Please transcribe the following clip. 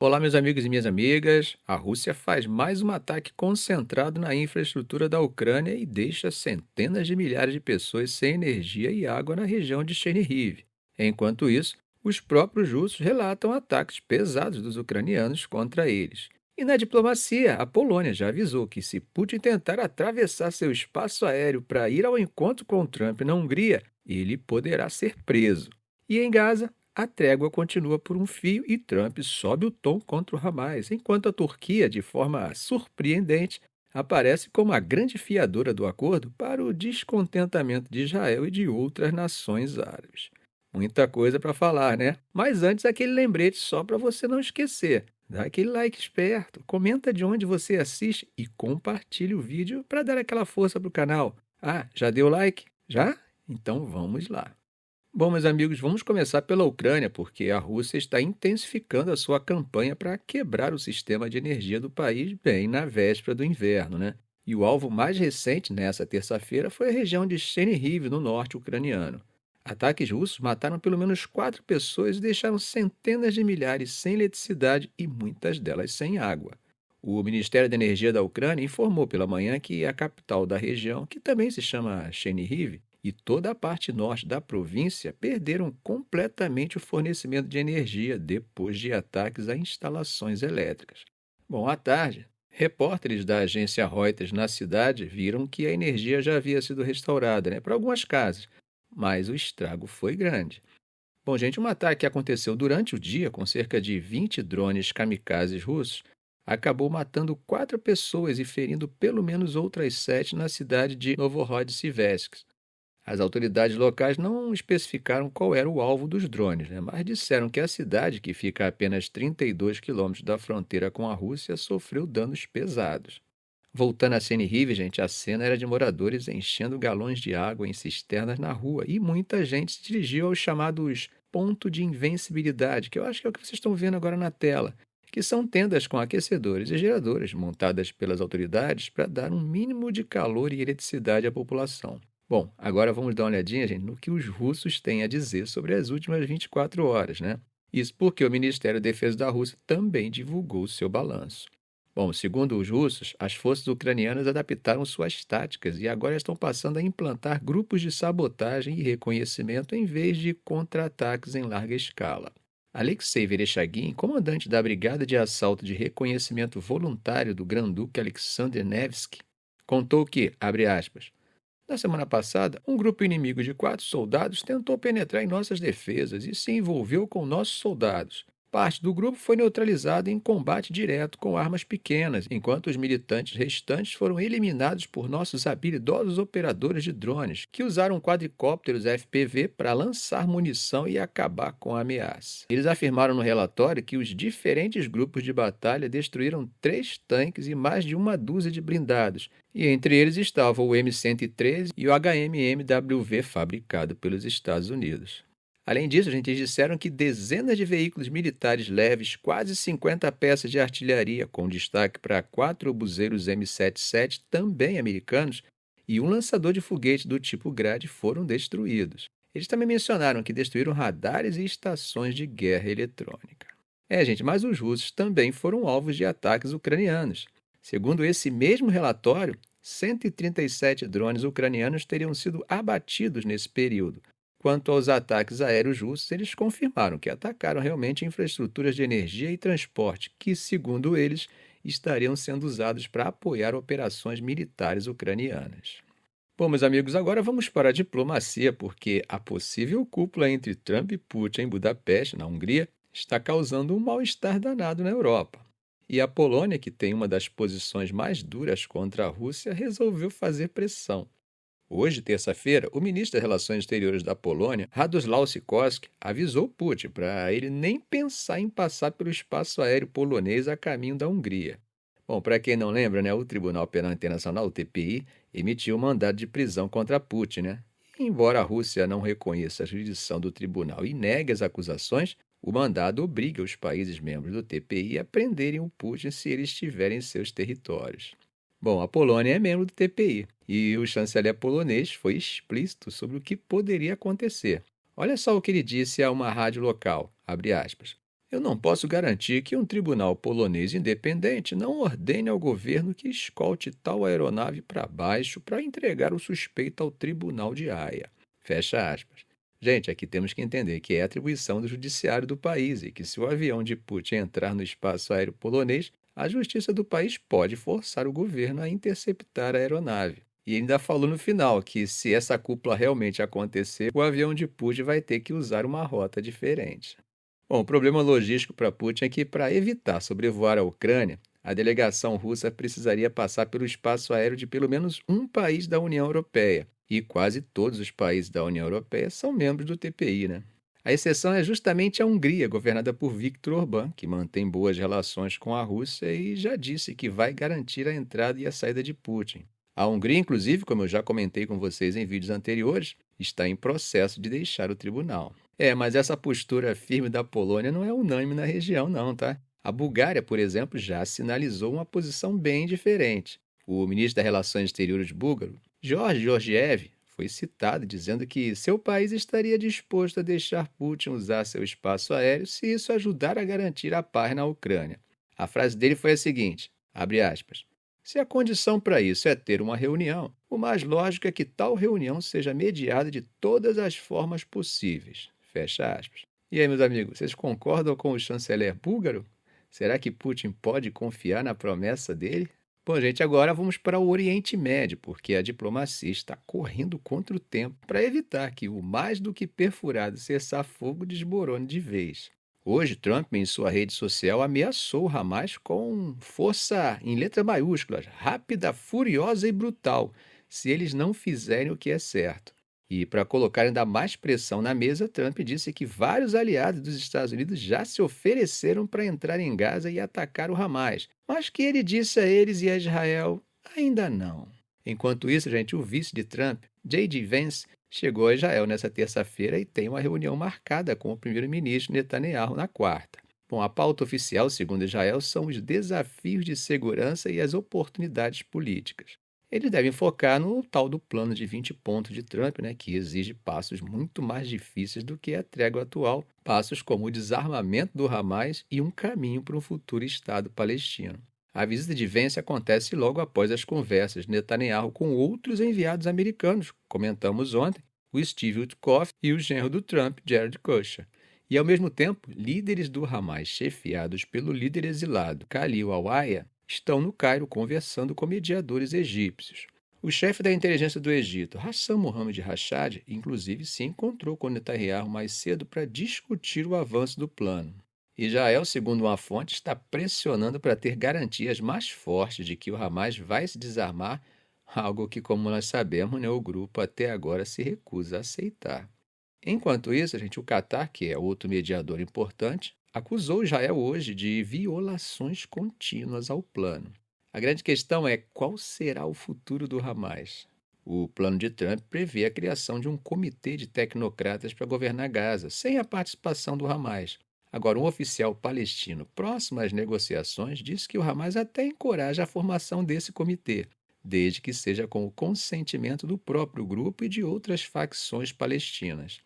Olá, meus amigos e minhas amigas. A Rússia faz mais um ataque concentrado na infraestrutura da Ucrânia e deixa centenas de milhares de pessoas sem energia e água na região de Chernihiv. Enquanto isso, os próprios russos relatam ataques pesados dos ucranianos contra eles. E na diplomacia, a Polônia já avisou que se Putin tentar atravessar seu espaço aéreo para ir ao encontro com Trump na Hungria, ele poderá ser preso. E em Gaza, a trégua continua por um fio e Trump sobe o tom contra o Hamas, enquanto a Turquia, de forma surpreendente, aparece como a grande fiadora do acordo para o descontentamento de Israel e de outras nações árabes. Muita coisa para falar, né? Mas antes, aquele lembrete só para você não esquecer. Dá aquele like esperto, comenta de onde você assiste e compartilhe o vídeo para dar aquela força para o canal. Ah, já deu like? Já? Então vamos lá. Bom, meus amigos, vamos começar pela Ucrânia, porque a Rússia está intensificando a sua campanha para quebrar o sistema de energia do país bem na véspera do inverno, né? E o alvo mais recente nessa terça-feira foi a região de Chernihiv, no norte ucraniano. Ataques russos mataram pelo menos 4 pessoas e deixaram centenas de milhares sem eletricidade e muitas delas sem água. O Ministério da Energia da Ucrânia informou pela manhã que a capital da região, que também se chama Chernihiv, e toda a parte norte da província perderam completamente o fornecimento de energia depois de ataques a instalações elétricas. Bom, à tarde, repórteres da agência Reuters na cidade viram que a energia já havia sido restaurada, né, para algumas casas, mas o estrago foi grande. Bom, gente, um ataque que aconteceu durante o dia com cerca de 20 drones kamikazes russos acabou matando 4 pessoas e ferindo pelo menos outras 7 na cidade de Novorossiysk. As autoridades locais não especificaram qual era o alvo dos drones, né? Mas disseram que a cidade, que fica a apenas 32 quilômetros da fronteira com a Rússia, sofreu danos pesados. Voltando a Senirive, gente, a cena era de moradores enchendo galões de água em cisternas na rua e muita gente se dirigiu aos chamados ponto de invencibilidade, que eu acho que é o que vocês estão vendo agora na tela, que são tendas com aquecedores e geradores montadas pelas autoridades para dar um mínimo de calor e eletricidade à população. Bom, agora vamos dar uma olhadinha, gente, no que os russos têm a dizer sobre as últimas 24 horas, né? Isso porque o Ministério da Defesa da Rússia também divulgou seu balanço. Bom, segundo os russos, as forças ucranianas adaptaram suas táticas e agora estão passando a implantar grupos de sabotagem e reconhecimento em vez de contra-ataques em larga escala. Alexei Vereshchagin, comandante da Brigada de Assalto de Reconhecimento Voluntário do Grão-Duque Alexander Nevsky, contou que, abre aspas, na semana passada, um grupo inimigo de 4 soldados tentou penetrar em nossas defesas e se envolveu com nossos soldados. Parte do grupo foi neutralizada em combate direto com armas pequenas, enquanto os militantes restantes foram eliminados por nossos habilidosos operadores de drones, que usaram quadricópteros FPV para lançar munição e acabar com a ameaça. Eles afirmaram no relatório que os diferentes grupos de batalha destruíram 3 tanques e mais de uma dúzia de blindados, e entre eles estavam o M113 e o HMMWV fabricado pelos Estados Unidos. Além disso, a gente disseram que dezenas de veículos militares leves, quase 50 peças de artilharia, com destaque para 4 obuseiros M77, também americanos, e um lançador de foguete do tipo Grad foram destruídos. Eles também mencionaram que destruíram radares e estações de guerra eletrônica. Gente, mas os russos também foram alvos de ataques ucranianos. Segundo esse mesmo relatório, 137 drones ucranianos teriam sido abatidos nesse período. Quanto aos ataques aéreos russos, eles confirmaram que atacaram realmente infraestruturas de energia e transporte, que, segundo eles, estariam sendo usados para apoiar operações militares ucranianas. Bom, meus amigos, agora vamos para a diplomacia, porque a possível cúpula entre Trump e Putin em Budapeste, na Hungria, está causando um mal-estar danado na Europa. E a Polônia, que tem uma das posições mais duras contra a Rússia, resolveu fazer pressão. Hoje, terça-feira, o ministro das Relações Exteriores da Polônia, Radosław Sikorski, avisou Putin para ele nem pensar em passar pelo espaço aéreo polonês a caminho da Hungria. Bom, para quem não lembra, né, o Tribunal Penal Internacional, o TPI, emitiu um mandado de prisão contra Putin, né? E embora a Rússia não reconheça a jurisdição do tribunal e negue as acusações, o mandado obriga os países membros do TPI a prenderem o Putin se ele estiver em seus territórios. Bom, a Polônia é membro do TPI e o chanceler polonês foi explícito sobre o que poderia acontecer. Olha só o que ele disse a uma rádio local, abre aspas. Eu não posso garantir que um tribunal polonês independente não ordene ao governo que escolte tal aeronave para baixo para entregar o suspeito ao tribunal de Haia. Fecha aspas. Gente, aqui temos que entender que é atribuição do judiciário do país e que se o avião de Putin entrar no espaço aéreo polonês, a justiça do país pode forçar o governo a interceptar a aeronave. E ainda falou no final que se essa cúpula realmente acontecer, o avião de Putin vai ter que usar uma rota diferente. Bom, o problema logístico para Putin é que, para evitar sobrevoar a Ucrânia, a delegação russa precisaria passar pelo espaço aéreo de pelo menos um país da União Europeia. E quase todos os países da União Europeia são membros do TPI, né? A exceção é justamente a Hungria, governada por Viktor Orbán, que mantém boas relações com a Rússia e já disse que vai garantir a entrada e a saída de Putin. A Hungria, inclusive, como eu já comentei com vocês em vídeos anteriores, está em processo de deixar o tribunal. Mas essa postura firme da Polônia não é unânime na região, não, tá? A Bulgária, por exemplo, já sinalizou uma posição bem diferente. O ministro das Relações Exteriores búlgaro, George Georgiev, foi citado dizendo que seu país estaria disposto a deixar Putin usar seu espaço aéreo se isso ajudar a garantir a paz na Ucrânia. A frase dele foi a seguinte, abre aspas, se a condição para isso é ter uma reunião, o mais lógico é que tal reunião seja mediada de todas as formas possíveis. Fecha aspas. E aí, meus amigos, vocês concordam com o chanceler búlgaro? Será que Putin pode confiar na promessa dele? Bom, gente, agora vamos para o Oriente Médio, porque a diplomacia está correndo contra o tempo para evitar que o mais do que perfurado cessar-fogo desmorone de vez. Hoje, Trump, em sua rede social, ameaçou o Hamas com força em letras maiúsculas, rápida, furiosa e brutal, se eles não fizerem o que é certo. E para colocar ainda mais pressão na mesa, Trump disse que vários aliados dos Estados Unidos já se ofereceram para entrar em Gaza e atacar o Hamas, mas que ele disse a eles e a Israel, ainda não. Enquanto isso, gente, o vice de Trump, J.D. Vance, chegou a Israel nesta terça-feira e tem uma reunião marcada com o primeiro-ministro Netanyahu na quarta. Bom, a pauta oficial, segundo Israel, são os desafios de segurança e as oportunidades políticas. Eles devem focar no tal do plano de 20 pontos de Trump, né, que exige passos muito mais difíceis do que a trégua atual, passos como o desarmamento do Hamas e um caminho para um futuro Estado palestino. A visita de Vance acontece logo após as conversas de Netanyahu com outros enviados americanos, comentamos ontem, o Steve Witkoff e o genro do Trump, Jared Kushner. E, ao mesmo tempo, líderes do Hamas chefiados pelo líder exilado Khalil al-Aya estão no Cairo conversando com mediadores egípcios. O chefe da inteligência do Egito, Hassan Mohamed Rashad, inclusive se encontrou com Netanyahu mais cedo para discutir o avanço do plano. Israel, segundo uma fonte, está pressionando para ter garantias mais fortes de que o Hamas vai se desarmar, algo que, como nós sabemos, o grupo até agora se recusa a aceitar. Enquanto isso, o Catar, que é outro mediador importante, acusou Israel hoje de violações contínuas ao plano. A grande questão é qual será o futuro do Hamas. O plano de Trump prevê a criação de um comitê de tecnocratas para governar Gaza, sem a participação do Hamas. Agora, um oficial palestino próximo às negociações disse que o Hamas até encoraja a formação desse comitê, desde que seja com o consentimento do próprio grupo e de outras facções palestinas.